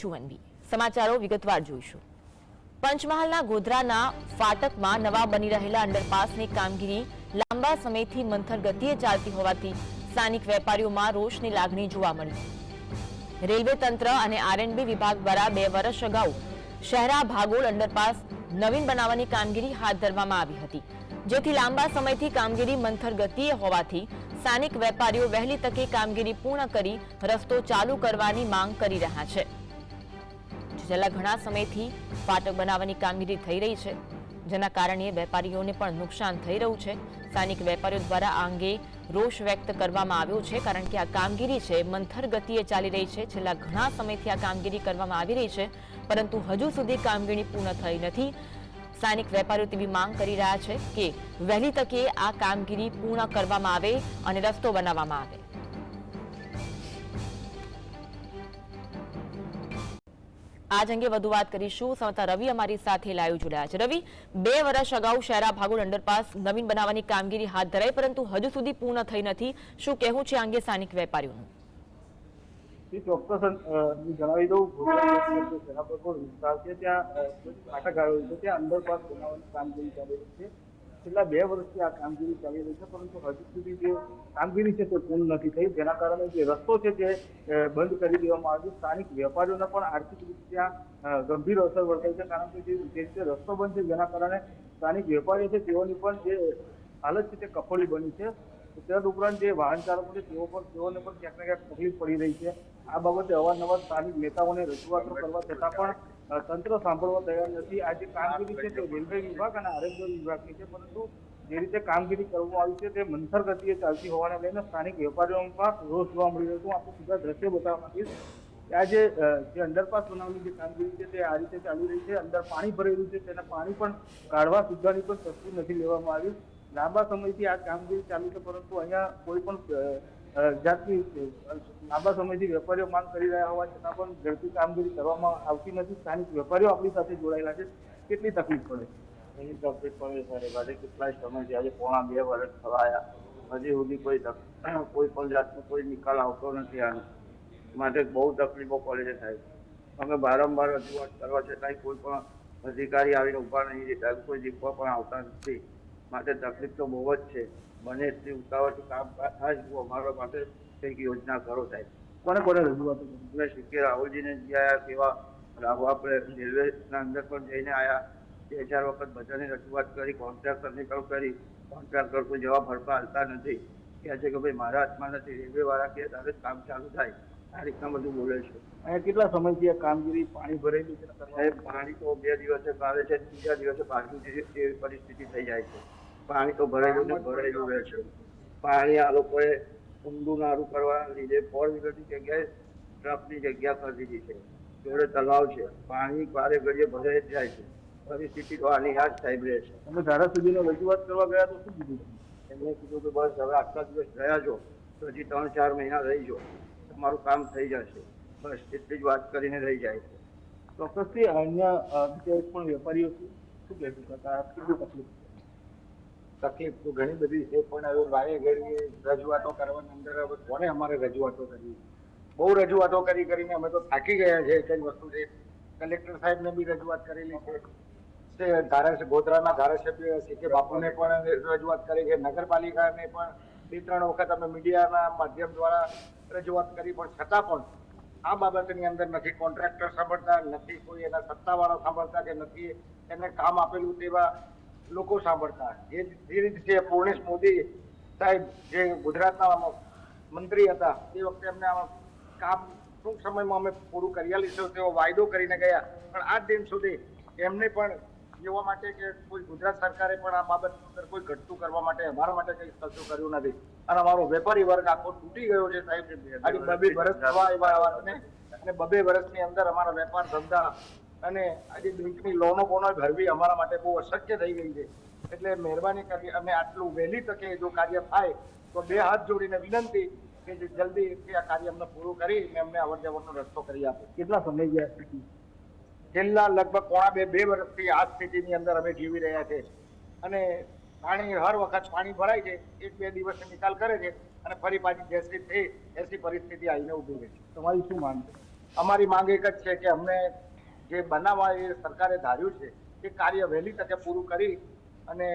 છુવનવી સમાચારો વિગતવાર જોઈશું। પંચમહાલના ગોધરાના ફાટકમાં નવા બની રહેલા અંડરપાસની કામગીરી લાંબા સમયથી મંથર ગતિએ ચાલતી હોવાથી સ્થાનિક વેપારીઓમાં રોષની લાગણી જોવા મળી। રેલવે તંત્ર અને આરએનબી વિભાગ દ્વારા 2 વર્ષ અગાઉ શહેરા ભાગોળ અંડરપાસ નવીન બનાવવાની કામગીરી હાથ ધરવામાં આવી હતી, જેથી લાંબા સમયથી કામગીરી મંથર ગતિએ હોવાથી સ્થાનિક વેપારીઓ વહેલી તકે કામગીરી પૂર્ણ કરી રસ્તો ચાલુ કરવાની માંગ કરી રહ્યા છે। છેલ્લા ઘણા સમયથી ફાટક બનાવવાની કામગીરી થઈ રહી છે, જેના કારણે વેપારીઓને પણ નુકસાન થઈ રહ્યું છે। સ્થાનિક વેપારીઓ દ્વારા આ અંગે રોષ વ્યક્ત કરવામાં આવ્યો છે, કારણ કે આ કામગીરી છે મંથર ગતિએ ચાલી રહી છે। છેલ્લા ઘણા સમયથી આ કામગીરી કરવામાં આવી રહી છે, પરંતુ હજુ સુધી કામગીરી પૂર્ણ થઈ નથી। સ્થાનિક વેપારીઓ તેવી માંગ કરી રહ્યા છે કે વહેલી તકે આ કામગીરી પૂર્ણ કરવામાં આવે અને રસ્તો બનાવવામાં આવે। આજ અંગે વધુ વાત કરીશું। સંવાદદાતા રવિ અમારી સાથે લાઈવ જોડાયા છે। રવિ, 2 વર્ષ અગાઉ શહેરા ભાગોળ અંડરપાસ નવીન બનાવવાની કામગીરી હાથ ધરાઈ, પરંતુ હજુ સુધી પૂર્ણ થઈ નથી। શું કહેવું છે આ અંગે સ્થાનિક વેપારીઓનું? ચોક્કસ જણાવી દઉં, શહેરા ભાગોળ વિસ્તાર છે ત્યાં ફાટક આવેલું છે, ત્યાં અંડરપાસ બનાવવાની કામગીરી ચાલી રહી છે। છેલ્લા 2 વર્ષથી આ કામગીરી ચાલી રહી છે, પરંતુ હજુ સુધી જે કામગીરી છે તે પૂર્ણ નથી થઈ, જેના કારણે જે રસ્તો છે તે બંધ કરી દેવામાં આવ્યો। સ્થાનિક વેપારીઓને પણ આર્થિક રીતે ત્યાં ગંભીર અસર વર્તાય છે, કારણ કે જે રીતે રસ્તો બંધ છે જેના કારણે સ્થાનિક વેપારીઓ છે તેઓની પણ જે હાલત છે તે કફોડી બની છે। તદ ઉપરાંત જે વાહન ચાલકો છે તેઓને પણ ક્યાંક ને ક્યાંક તકલીફ પડી રહી છે। આ બાબતે અવારનવાર સ્થાનિક નેતાઓને રજૂઆતો કરવા છતાં પણ તંત્ર સાંભળવા તૈયાર નથી। આ જે કામગીરી છે તે રેલવે વિભાગ અને આરએનબી વિભાગની છે, પરંતુ જે રીતે કામગીરી કરવામાં આવી છે તે મંથર ગતિએ ચાલતી હોવાને લઈને સ્થાનિક વેપારીઓમાં રોષ જોવા મળી રહ્યો છે। હું આપને સીધા દ્રશ્ય બતાવવા માંગીશ। આજે જે અંડરપાસ બનાવવાની જે કામગીરી છે તે આ રીતે ચાલી રહી છે। અંદર પાણી ભરેલું છે, તેને પાણી પણ કાઢવા સુધાની પણ તસ્વીર નથી લેવામાં આવી। લાંબા સમયથી આ કામગીરી ચાલુ છે, પરંતુ અહીંયા કોઈ પણ જાતની લાંબા સમયથી વેપારીઓ માંગ કરી રહ્યા હોવા છતાં પણ ઝડપી કામગીરી કરવામાં આવતી નથી। સ્થાનિક વેપારીઓ આપણી સાથે જોડાયેલા છે, કેટલી તકલીફ પડે? એની તકલીફ પડે સાહેબ। આજે કેટલાય સમયથી, આજે પોણા 2 વર્ષ થવાયા, હજી સુધી કોઈ પણ જાતનો કોઈ નિકાલ આવતો નથી। આનો માટે બહુ તકલીફો પડે છે સાહેબ। અમે વારંવાર રજૂઆત કરવા છતાંય કોઈ પણ અધિકારી આવીને ઉભા નહીં રહેતા, કોઈ જીતવા પણ આવતા નથી। માટે તકલીફ તો બહુ જ છે। બને એટલી ઉતાવળથી કામ થાય અમારા માટે કંઈક યોજના કરો સાહેબ। કોને કોને રજૂઆતો કરી? અમે સીકે રાહુલજીને જઈ આવ્યા, કેવા આપણે રેલવેના અંદર પણ જઈને આવ્યા, 2-4 વખત બધાને રજૂઆત કરી, કોન્ટ્રાક્ટરને પણ કરી। કોન્ટ્રાક્ટર કોઈ જવાબ હરખા હાલતા નથી, કહે છે કે ભાઈ મારા હાથમાં નથી, રેલવે વાળા કે તારે કામ ચાલુ થાય, આ રીતના બધું બોલે છે। અહીંયા કેટલા સમયથી આ કામગીરી પાણી ભરેલું છે? સાહેબ પાણી તો 2 દિવસે આવે છે, 3જા દિવસે પાછું જે પરિસ્થિતિ થઈ જાય છે। પાણી તો ભરેલું ને ભરેલું રહે છે। પાણી આ લોકોએ ઊંડું નારું કરવાના લીધે 4 વ્હીલરની જગ્યાએ ટ્રકની જગ્યા કરી દીધી છે। જોડે તલાવ છે, પાણી વારે ઘડીએ ભરાઈ જાય છે। પરિસ્થિતિ તો આની યાદ સાહેબ રહે છે। તમે ધારાસભ્યને રજૂઆત કરવા ગયા તો શું કીધું? એમને કીધું કે બસ હવે આટલા દિવસ રહ્યા છો તો હજી 3-4 મહિના રહી જાઓ, તમારું કામ થઈ જશે, બસ એટલી જ વાત કરીને રહી જાય છે। ચોક્કસથી અન્ય બીજા પણ વેપારીઓ શું કહેતું હતા? કેટલી તકલીફ? તકલીફ તો ઘણી બધી છે, પણ હવે વારે ઘડીએ રજૂઆતો કરવાની અંદર હવે કોને અમારે રજૂઆતો કરવી? બહુ રજૂઆતો કરીને અમે તો થાકી ગયા છે। એક જ વસ્તુ છે, કલેક્ટર સાહેબને બી રજૂઆત કરેલી છે, ગોધરાના ધારાસભ્ય સીકે બાપુને પણ રજૂઆત કરી છે, નગરપાલિકાને પણ 2-3 વખત અમે મીડિયાના માધ્યમ દ્વારા રજૂઆત કરી, પણ છતાં પણ આ બાબતની અંદર નથી કોન્ટ્રાક્ટર સાંભળતા, નથી કોઈ એના સત્તાવાળા સાંભળતા, કે નથી એને કામ આપેલું તેવા લોકો સાંભળતા। જે રીતે પૂર્ણેશ મોદી સાહેબ જે ગુજરાતના મંત્રી હતા તે વખતે એમને કામ ટૂંક સમયમાં અમે પૂરું કરી લઈશું તેવો વાયદો કરીને ગયા, પણ આજ દિન સુધી એમને પણ જોવા માટે કે કોઈ ગુજરાત સરકારે પણ આ બાબત પર કોઈ ઘટતું કરવા માટે અમારા માટે કંઈ કશું કર્યું નથી। અને અમારો વેપારી વર્ગ આખો તૂટી ગયો છે સાહેબ। આજે 2 વર્ષ થવા એવા વાતને, અને 2 વર્ષની અંદર અમારા વેપાર ધંધા અને આજે બેંકની લોનો ભરવી અમારા માટે બહુ અશક્ય થઈ ગઈ છે। એટલે મહેરબાની કરી અને આટલું વહેલી તકે જો કાર્ય થાય તો 2 હાથ જોડીને વિનંતી કે જલ્દી આ કાર્ય અમને પૂરું કરીને અમને અવર જવરનો રસ્તો કરી આપે। કેટલા સમય ગયા? છેલ્લા લગભગ પોણા 2 વર્ષથી આ સ્થિતિની અંદર અમે જીવી રહ્યા છે। અને પાણી હર વખત પાણી ભરાય છે, 1-2 દિવસ નિકાલ કરે છે અને ફરી પાછી જેસી થઈ એસી પરિસ્થિતિ આવીને ઊભી રહે છે। તમારી શું માંગ છે? અમારી માંગ એક જ છે કે અમને જે બનાવવા એ સરકારે ધાર્યું છે એ કાર્ય વહેલી તકે પૂરું કરી અને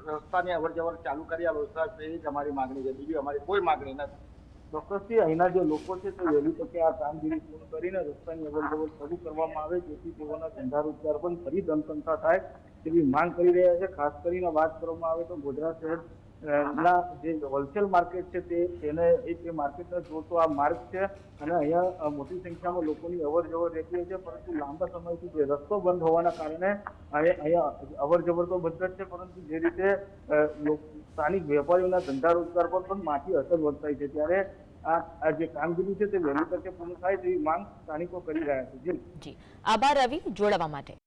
રસ્તાની અવર જવર ચાલુ કરી આલો સાહેબ, એ જ અમારી માંગણી છે, બીજી અમારી કોઈ માંગણી નથી. ચોક્કસથી અહીંના જે લોકો છે તે વહેલી તકે આ કામગીરી પૂર્ણ કરીને રસ્તાની અવરજવર શરૂ કરવામાં આવે જેથી તેઓના ધંધા રોજગાર પણ ફરી ધમધમતા થાય તેવી માંગ કરી રહ્યા છે. ખાસ કરીને વાત કરવામાં આવે તો ગોધરા શહેર ના જે હોલસેલ માર્કેટ છે તેને એ માર્કેટને જોડતો આ માર્ગ છે અને અહીંયા મોટી સંખ્યામાં લોકોની અવરજવર રહેતી હોય છે, પરંતુ લાંબા સમયથી જે રસ્તો બંધ હોવાના કારણે અહીંયા અવરજવર તો બંધ જ છે, પરંતુ જે રીતે સ્થાનિક વેપારીઓના ધંધા રોજગાર પર પણ માઠી અસર વર્તાય છે, ત્યારે આ જે કામગીરી છે તે વહેલી તકે પૂર્ણ થાય તેવી માંગ સ્થાનિકો કરી રહ્યા છે. જી, આભાર રવિ જોડાવા માટે.